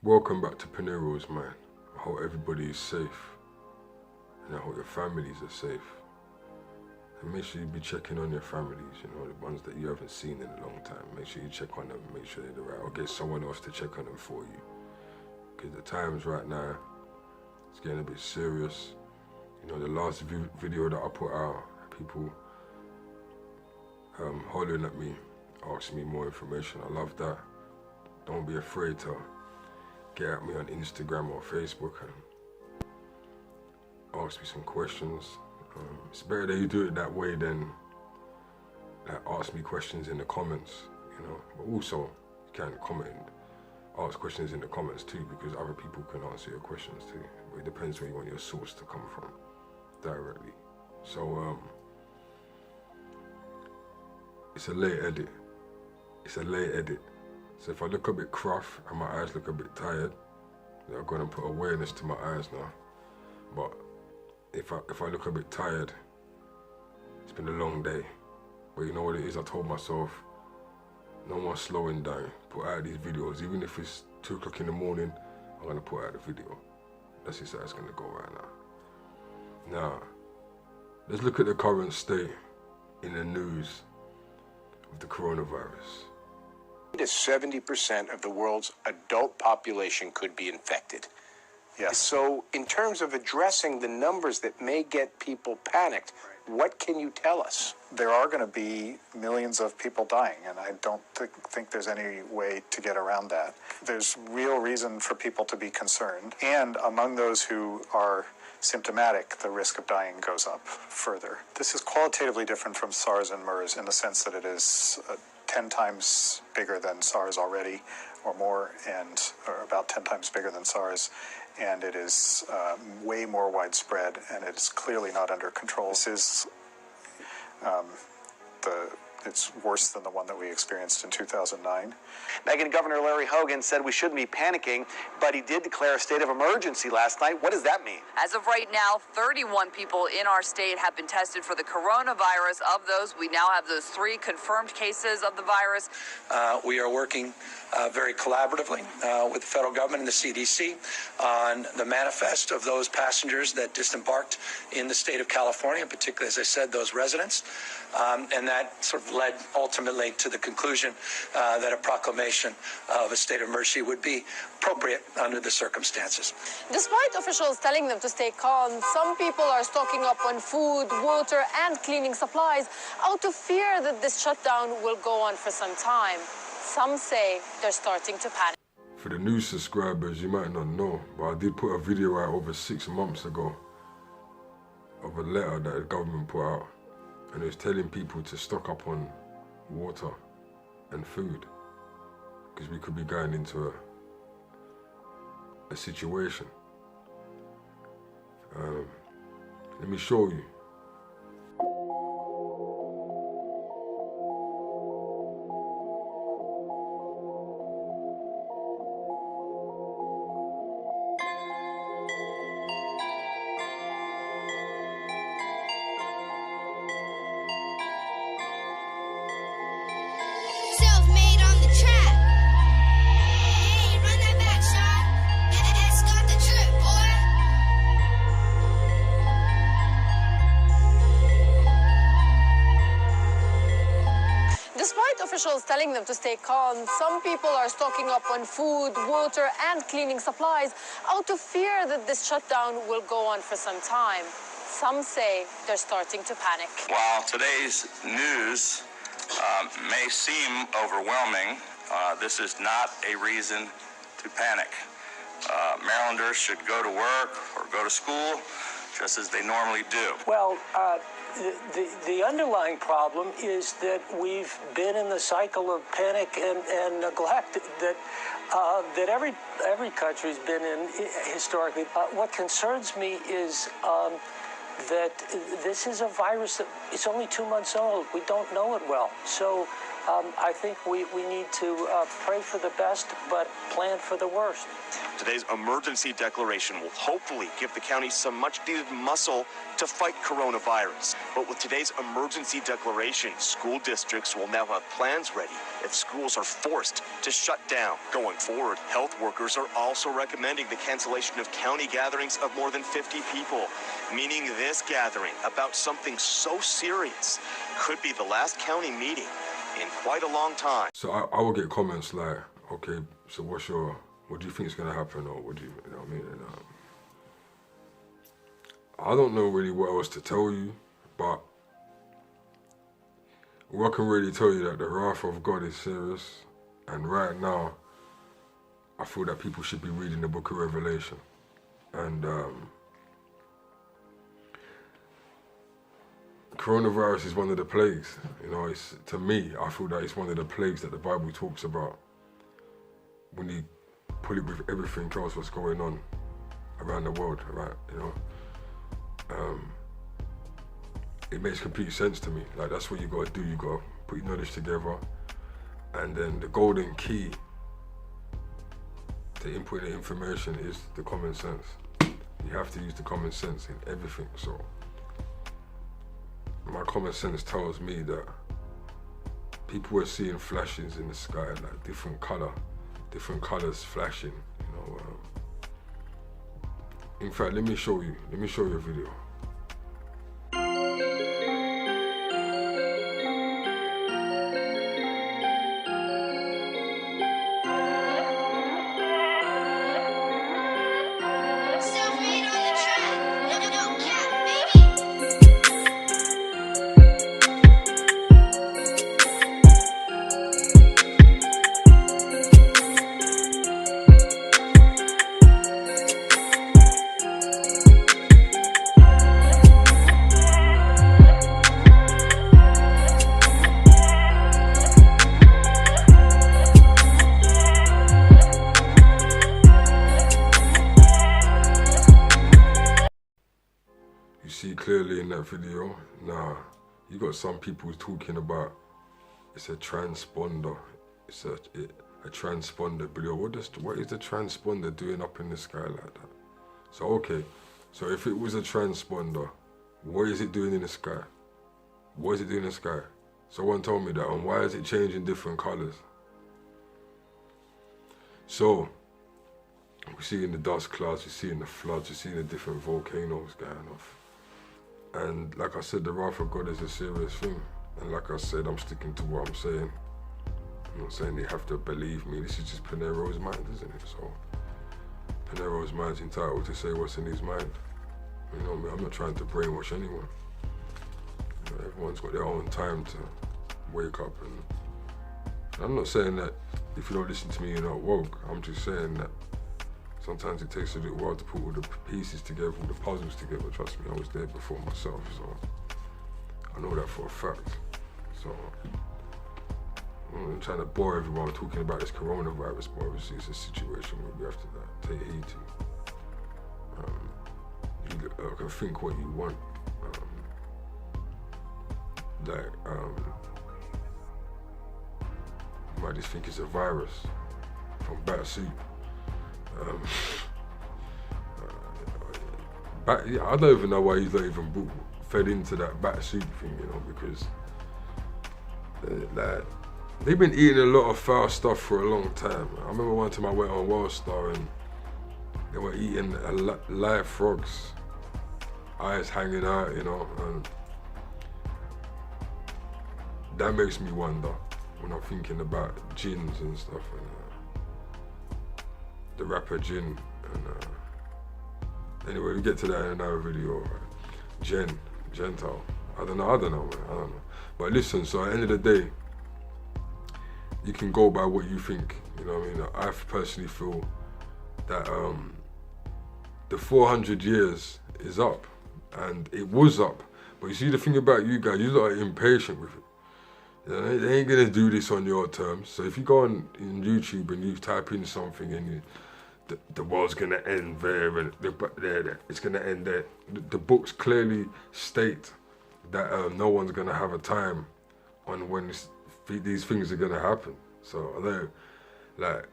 Welcome back to Peniros Mind. I hope everybody is safe, and I hope your families are safe. And make sure you be checking on your families, you know, the ones that you haven't seen in a long time. Make sure you check on them, make sure they're right, or get someone else to check on them for you. Because the times right now, it's getting a bit serious. You know, the last video that I put out, people hollering at me, asking me more information. I love that. Don't be afraid to get at me on Instagram or Facebook and ask me some questions. It's better that you do it that way than like, ask me questions in the comments, you know. But also, you can comment and ask questions in the comments too, because other people can answer your questions too. But it depends where you want your source to come from directly. So it's a late edit. It's a late edit. So if I look a bit cruff and my eyes look a bit tired, I'm going to put awareness to my eyes now. But if I look a bit tired, it's been a long day. But you know what it is, I told myself, no more slowing down. Put out these videos, even if it's 2 o'clock in the morning, I'm going to put out the video. That's just how it's going to go right now. Now, let's look at the current state in the news of the coronavirus. 70% of the world's adult population could be infected. Yes. So in terms of addressing the numbers that may get people panicked, what can you tell us? There are going to be millions of people dying, and I don't think there's any way to get around that. There's real reason for people to be concerned, and among those who are symptomatic, the risk of dying goes up further. This is qualitatively different from SARS and MERS in the sense that it is 10 times bigger than SARS already, or more, or about 10 times bigger than SARS, and it is way more widespread, and it's clearly not under control. This is it's worse than the one that we experienced in 2009. Megan, Governor Larry Hogan said we shouldn't be panicking, but he did declare a state of emergency last night. What does that mean? As of right now, 31 people in our state have been tested for the coronavirus. Of those, we now have those 3 confirmed cases of the virus. We are working very collaboratively with the federal government and the CDC on the manifest of those passengers that disembarked in the state of California, particularly, as I said, those residents. And that sort of led ultimately to the conclusion that a proclamation of a state of emergency would be appropriate under the circumstances. Despite officials telling them to stay calm, some people are stocking up on food, water, and cleaning supplies out of fear that this shutdown will go on for some time. Some say they're starting to panic. For the new subscribers, you might not know, but I did put a video out over 6 months ago of a letter that the government put out, and it was telling people to stock up on water and food, because we could be going into a situation. Let me show you. Self-made on the track. Hey, run that back, Sean. It's got the drip, boy. Despite officials telling them to stay calm, some people are stocking up on food, water, and cleaning supplies out of fear that this shutdown will go on for some time. Some say they're starting to panic. While today's news may seem overwhelming, this is not a reason to panic. Marylanders should go to work or go to school just as they normally do. Well, the underlying problem is that we've been in the cycle of panic and neglect that every country's been in historically. What concerns me is that this is a virus that it's only 2 months old. We don't know it well. So I think we need to pray for the best, but plan for the worst. Today's emergency declaration will hopefully give the county some much-needed muscle to fight coronavirus. But with today's emergency declaration, school districts will now have plans ready if schools are forced to shut down. Going forward, health workers are also recommending the cancellation of county gatherings of more than 50 people, meaning this gathering about something so serious could be the last county meeting in quite a long time. So I will get comments like, okay, so what do you think is going to happen, or what do you know what I mean? And, I don't know really what else to tell you, but I can really tell you that the wrath of God is serious, and right now, I feel that people should be reading the book of Revelation. And coronavirus is one of the plagues, you know, to me, I feel that it's one of the plagues that the Bible talks about when you put it with everything else what's going on around the world, right, you know. It makes complete sense to me. Like, that's what you gotta do. You gotta put your knowledge together, and then the golden key to input the information is the common sense. You have to use the common sense in everything. So my common sense tells me that people are seeing flashes in the sky, like different colors flashing, you know. In fact, let me show you a video. Self-made on the track. No cap, baby. You see clearly in that video, now you got some people talking about it's a transponder. It's a transponder video. What is the transponder doing up in the sky like that? So okay, so if it was a transponder, what is it doing in the sky? What is it doing in the sky? Someone told me that, and why is it changing different colors? So we see in the dust clouds, we see in the floods, we see in the different volcanoes going off. And like I said, the wrath of God is a serious thing. And like I said, I'm sticking to what I'm saying. I'm not saying they have to believe me. This is just Peniros Mind, isn't it? So Peniros Mind's entitled to say what's in his mind. You know me, I'm not trying to brainwash anyone. You know, everyone's got their own time to wake up. And I'm not saying that if you don't listen to me, you're not woke. I'm just saying that sometimes it takes a little while to put all the pieces together, all the puzzles together. Trust me, I was there before myself, so I know that for a fact. So I'm trying to bore everyone talking about this coronavirus, but obviously it's a situation where we have to take heed to. You can think what you want. You might just think it's a virus from bat soup. I don't even know why he's not even fed into that bat soup thing, you know, because they've been eating a lot of foul stuff for a long time. I remember one time I went on World Star and they were eating live frogs, eyes hanging out, you know, and that makes me wonder when I'm thinking about gins and stuff, and the rapper Jin, and anyway, we get to that in another video. Gentile, I don't know, man, I don't know. But listen, so at the end of the day, you can go by what you think, you know what I mean? I personally feel that the 400 years is up, and it was up. But you see, the thing about you guys, you lot are impatient with it. You know, they ain't gonna do this on your terms. So if you go on in YouTube and you type in something and the world's gonna end there and it's gonna end there, the books clearly state that no one's gonna have a time on when these things are gonna happen. So I know, like,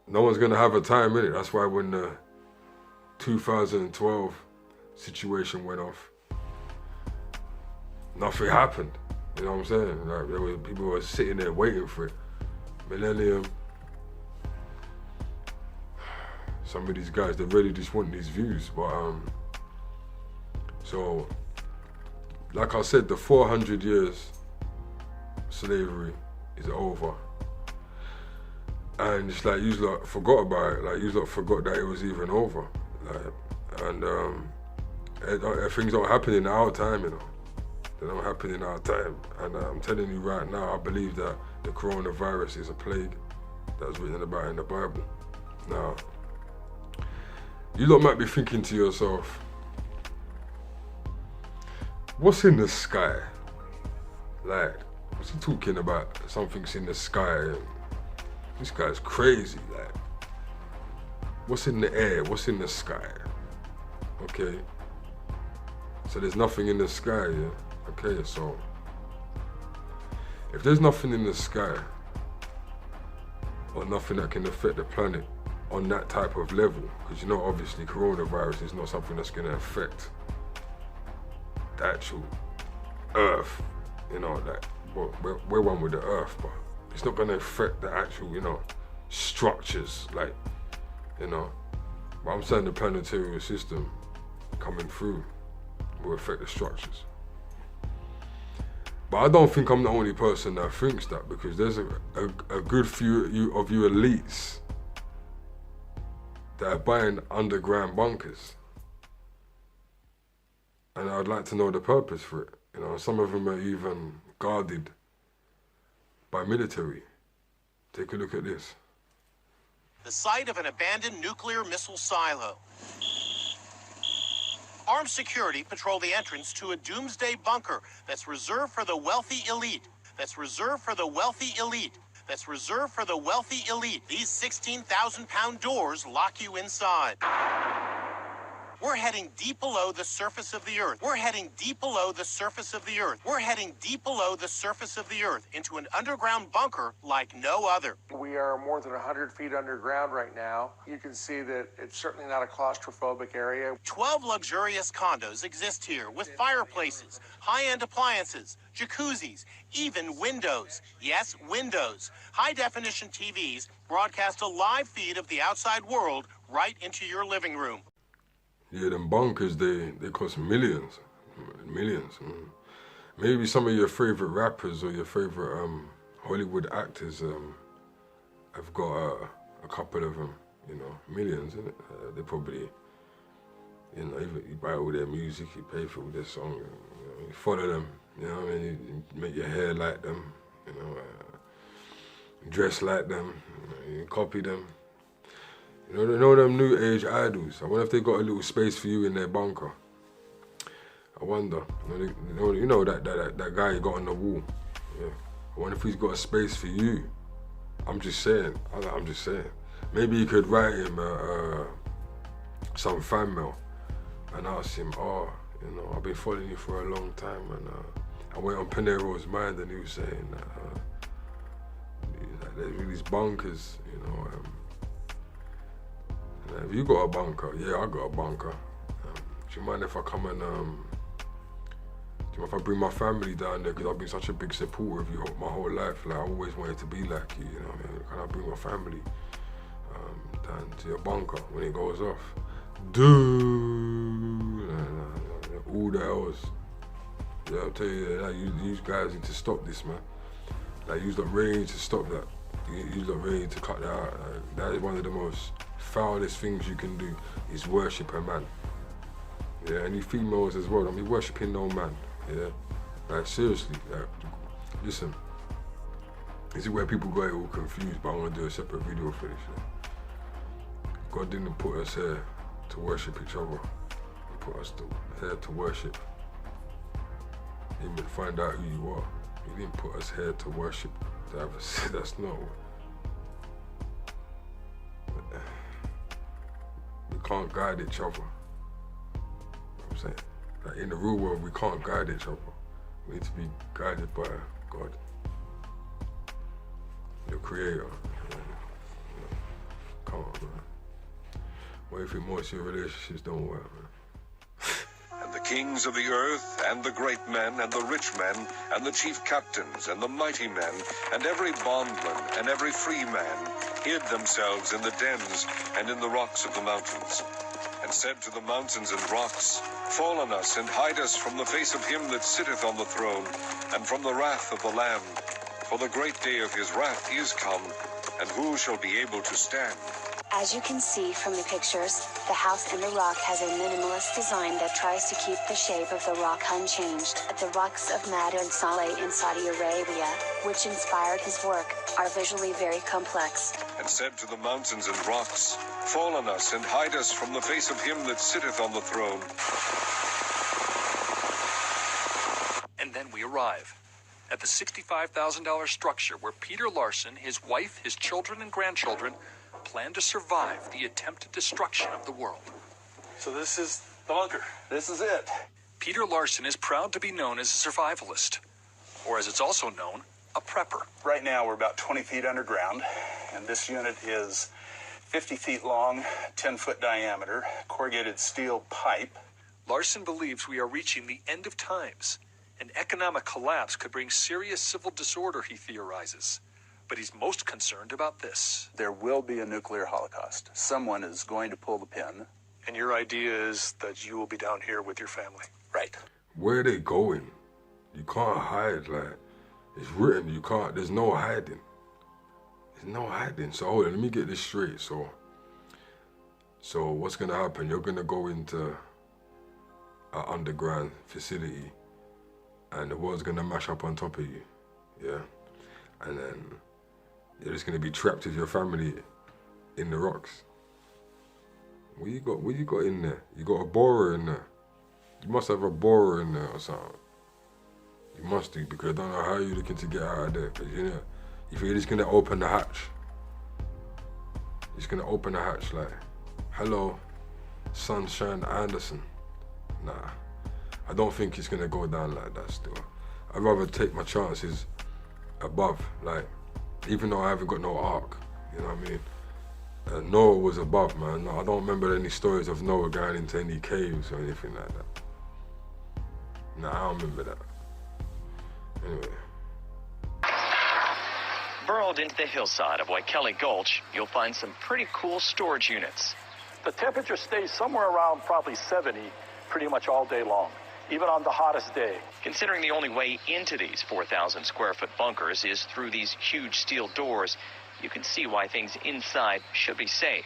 no one's gonna have a time in it. That's why when the 2012 situation went off, nothing happened. You know what I'm saying? Like, people were sitting there waiting for it. Millennium. Some of these guys, they really just want these views. But so, like I said, the 400 years slavery is over. And it's like, you lot forgot about it. Like, you lot forgot that it was even over. Like, and things don't happen in our time, you know. They don't happen in our time. And I'm telling you right now, I believe that the coronavirus is a plague that's written about in the Bible. Now, you lot might be thinking to yourself, what's in the sky? Like, what's he talking about? Something's in the sky. This guy's crazy. Like, what's in the air? What's in the sky? Okay. So there's nothing in the sky, yeah? Okay, so if there's nothing in the sky or nothing that can affect the planet on that type of level, because you know obviously coronavirus is not something that's going to affect the actual Earth, you know, like, well, we're one with the Earth, but it's not going to affect the actual, you know, structures, like, you know, but I'm saying the planetary system coming through will affect the structures. But I don't think I'm the only person that thinks that, because there's a good few of you elites that are buying underground bunkers. And I'd like to know the purpose for it. You know, some of them are even guarded by military. Take a look at this. The site of an abandoned nuclear missile silo. Armed security patrol the entrance to a doomsday bunker that's reserved for the wealthy elite. That's reserved for the wealthy elite. That's reserved for the wealthy elite. These 16,000-pound doors lock you inside. We're heading deep below the surface of the Earth. We're heading deep below the surface of the Earth. We're heading deep below the surface of the Earth into an underground bunker like no other. We are more than 100 feet underground right now. You can see that it's certainly not a claustrophobic area. 12 luxurious condos exist here with fireplaces, high-end appliances, jacuzzis, even windows. Yes, windows. High-definition TVs broadcast a live feed of the outside world right into your living room. Yeah, them bunkers, they cost millions. Millions. Maybe some of your favorite rappers or your favorite Hollywood actors have got a couple of them, you know, millions, innit? They probably, you know, even you buy all their music, you pay for all their songs, you follow them, you know what I mean? You make your hair like them, you know, dress like them, you copy them. You know them new age idols. I wonder if they got a little space for you in their bunker. I wonder. You know that guy you got on the wall. Yeah. I wonder if he's got a space for you. I'm just saying. I'm just saying. Maybe you could write him some fan mail and ask him, oh, you know, I've been following you for a long time, and I went on Peniros Mind and he was saying that there's these bunkers, you know. Have you got a bunker? Yeah, I got a bunker. Do you mind if I come and, do you mind if I bring my family down there? Because I've been such a big supporter of you my whole life. Like, I always wanted to be like you, you know what I mean? Can I bring my family down to your bunker when it goes off? Dude, all the hours. Yeah, I'll tell you, like, you guys need to stop this, man. Like, you lot really need to stop that. You lot really need to cut that out. Like, that is one of the most foulest things you can do, is worship a man. Yeah, and you females as well, don't be worshipping no man. Yeah, like, seriously, like, listen, this is where people get all confused, but I want to do a separate video for this. Yeah? God didn't put us here to worship each other. He put us here to worship Him and find out who you are. He didn't put us here to worship the other. That's not what. We can't guide each other. You know what I'm saying? Like, in the real world, we can't guide each other. We need to be guided by God. The creator. Come on, man. What do you think most of your relationships don't work, man? And the kings of the earth, and the great men, and the rich men, and the chief captains, and the mighty men, and every bondman, and every free man, hid themselves in the dens, and in the rocks of the mountains, and said to the mountains and rocks, Fall on us, and hide us from the face of him that sitteth on the throne, and from the wrath of the Lamb. For the great day of his wrath is come, and who shall be able to stand? As you can see from the pictures, the house in the rock has a minimalist design that tries to keep the shape of the rock unchanged. The rocks of Mad and Saleh in Saudi Arabia, which inspired his work, are visually very complex. And said to the mountains and rocks, Fall on us, and hide us from the face of him that sitteth on the throne. And then we arrive at the $65,000 structure where Peter Larson, his wife, his children, and grandchildren plan to survive the attempted destruction of the world. So this is the bunker. This is it. Peter Larson is proud to be known as a survivalist, or as it's also known, a prepper. Right now we're about 20 feet underground, and this unit is 50 feet long, 10-foot diameter, corrugated steel pipe. Larson believes we are reaching the end of times. An economic collapse could bring serious civil disorder, he theorizes. But he's most concerned about this. There will be a nuclear holocaust. Someone is going to pull the pin. And your idea is that you will be down here with your family. Right. Where are they going? You can't hide, like, it's written, you can't, there's no hiding. There's no hiding. So hold on, let me get this straight. So what's gonna happen? You're gonna go into an underground facility and the world's gonna mash up on top of you, yeah? And then you're just gonna be trapped with your family in the rocks. What you got in there? You got a borer in there. You must have a borer in there or something. You must do, because I don't know how you're looking to get out of there. Because you know, if you're just gonna open the hatch, you're just gonna open the hatch like, hello, Sunshine Anderson. Nah, I don't think it's gonna go down like that still. I'd rather take my chances above, like, even though I haven't got no ark, you know what I mean? Noah was above, man. I don't remember any stories of Noah going into any caves or anything like that. Nah, I don't remember that. Anyway. Burrowed into the hillside of Waikele Gulch, you'll find some pretty cool storage units. The temperature stays somewhere around probably 70 pretty much all day long, even on the hottest day. Considering the only way into these 4,000 square foot bunkers is through these huge steel doors, you can see why things inside should be safe.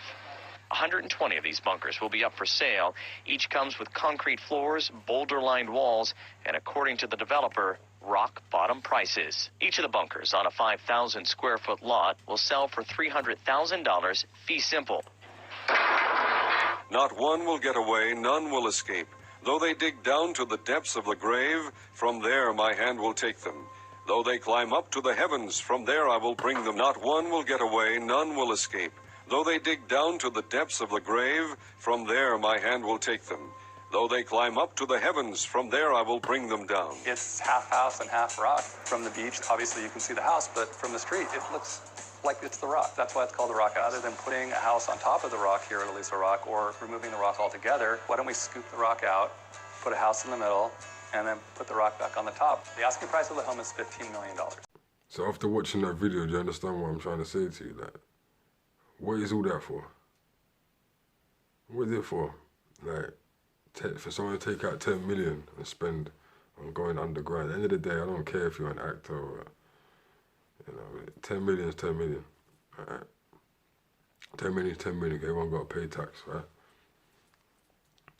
120 of these bunkers will be up for sale. Each comes with concrete floors, boulder-lined walls, and according to the developer, rock-bottom prices. Each of the bunkers on a 5,000 square foot lot will sell for $300,000 fee simple. Not one will get away, none will escape. Though they dig down to the depths of the grave, from there my hand will take them. Though they climb up to the heavens, from there I will bring them. Not one will get away, none will escape. Though they dig down to the depths of the grave, from there my hand will take them. Though they climb up to the heavens, from there I will bring them down. It's half house and half rock. From the beach, obviously you can see the house, but from the street, it looks like it's the rock. That's why it's called the rock house. Other than putting a house on top of the rock here at Aliso Rock or removing the rock altogether, why don't we scoop the rock out, put a house in the middle, and then put the rock back on the top? The asking price of the home is $15 million. So after watching that video, do you understand what I'm trying to say to you? Like, what is all that for? What is it for? Like, for someone to take out 10 million and spend on going underground. At the end of the day, I don't care if you're an actor or, you know, 10 million is 10 million, right? 10 million is 10 million, everyone got to pay tax, right?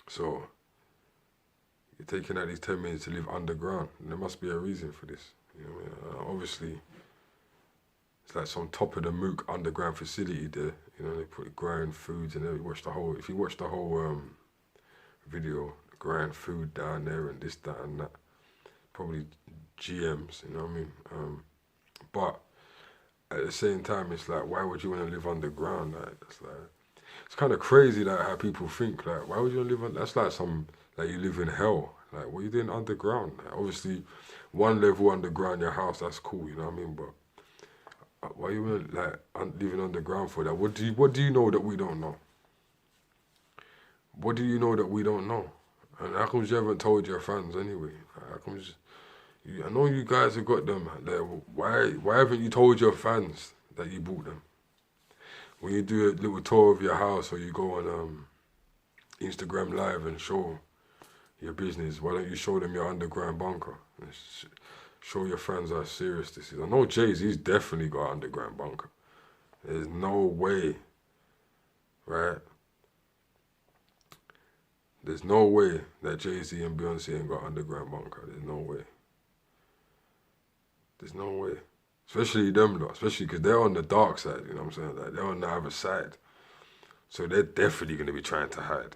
So, you're taking out these 10 million to live underground, and there must be a reason for this, you know what I mean? Obviously, it's like some top of the mook underground facility there, you know, they put ground foods and if you watch the whole video, ground food down there and this, that and that, probably GMs, you know what I mean? But at the same time, it's like, why would you want to live underground? Like, it's kind of crazy, like, how people think, like, why would you want to live on, that's like you live in hell. Like, what are you doing underground? Like, obviously, one level underground your house, that's cool, you know what I mean? But why you like living underground for that? What do you know that we don't know? What do you know that we don't know? And how come you haven't told your fans anyway? How come I know you guys have got them there. Why haven't you told your fans that you bought them? When you do a little tour of your house or you go on Instagram Live and show your business, why don't you show them your underground bunker? Show your fans how serious this is. I know Jay-Z's definitely got an underground bunker. There's no way, right? There's no way that Jay-Z and Beyonce ain't got an underground bunker. There's no way. There's no way. Especially them lot, especially because they're on the dark side, you know what I'm saying? Like, they're on the other side. So they're definitely going to be trying to hide.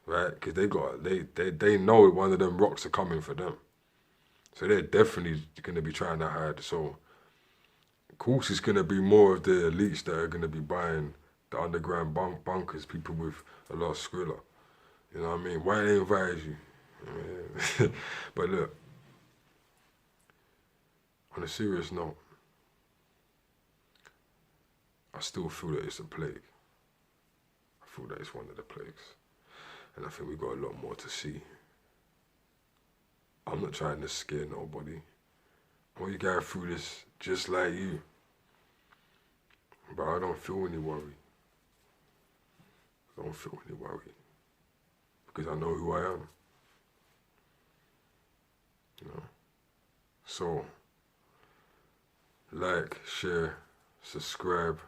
Right? Because they know one of them rocks are coming for them. So they're definitely going to be trying to hide. So, of course, it's going to be more of the elites that are going to be buying the underground bunkers, people with a lot of skrilla. You know what I mean? Why they invite you? But look, on a serious note, I still feel that it's a plague. I feel that it's one of the plagues. And I think we got a lot more to see. I'm not trying to scare nobody. I'm going through this just like you. But I don't feel any worry. I don't feel any worry. Because I know who I am. You know? So, like, share, subscribe,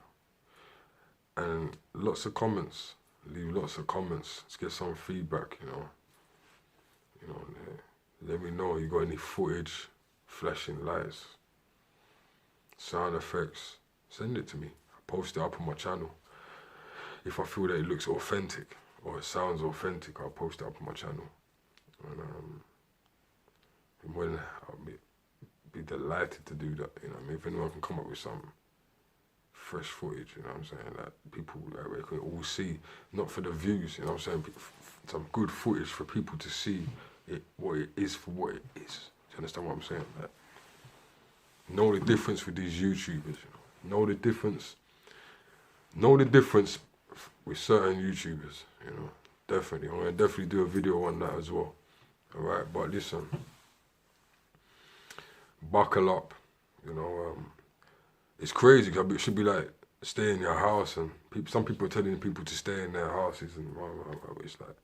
and lots of comments. Leave lots of comments. Let's get some feedback, you know. You know, let me know you got any footage, flashing lights, sound effects. Send it to me. I'll post it up on my channel. If I feel that it looks authentic or it sounds authentic, I'll post it up on my channel. And when I'll be delighted to do that, you know what I mean? If anyone can come up with some fresh footage, you know what I'm saying, that people that we can all see, not for the views, you know what I'm saying, some good footage for people to see it, what it is for what it is. Do you understand what I'm saying? Like, know the difference with these YouTubers, you know. Know the difference with certain YouTubers, you know. Definitely. I'm gonna definitely do a video on that as well. Alright, but listen, buckle up, you know. It's crazy, because it should be like, stay in your house, and some people are telling people to stay in their houses, and it's like,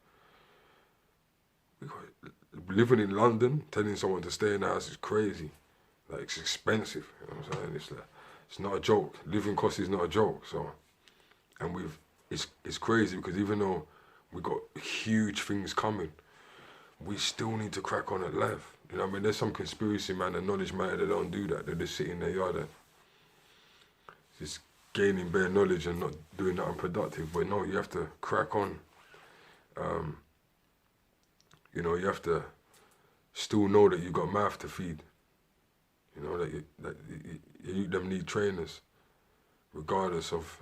living in London, telling someone to stay in the house is crazy. Like, it's expensive, you know what I'm saying? It's not a joke. Living cost is not a joke, so. And it's crazy, because even though we got huge things coming, we still need to crack on at life. You know what I mean? There's some conspiracy man and knowledge man that don't do that. They just sit in their yard and just gaining bare knowledge and not doing nothing productive. But no, you have to crack on. You know, you have to still know that you got mouth to feed. You know, that you them need trainers, regardless of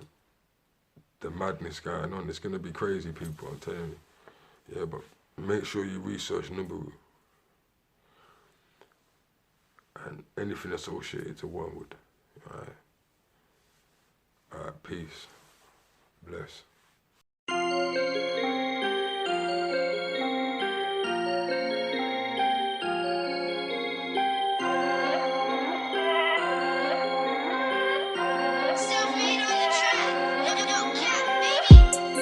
the madness going on. It's going to be crazy, people, I'm telling you. Yeah, but make sure you research Nubaru and anything associated to Wormwood. Alright? Alright, peace. Bless.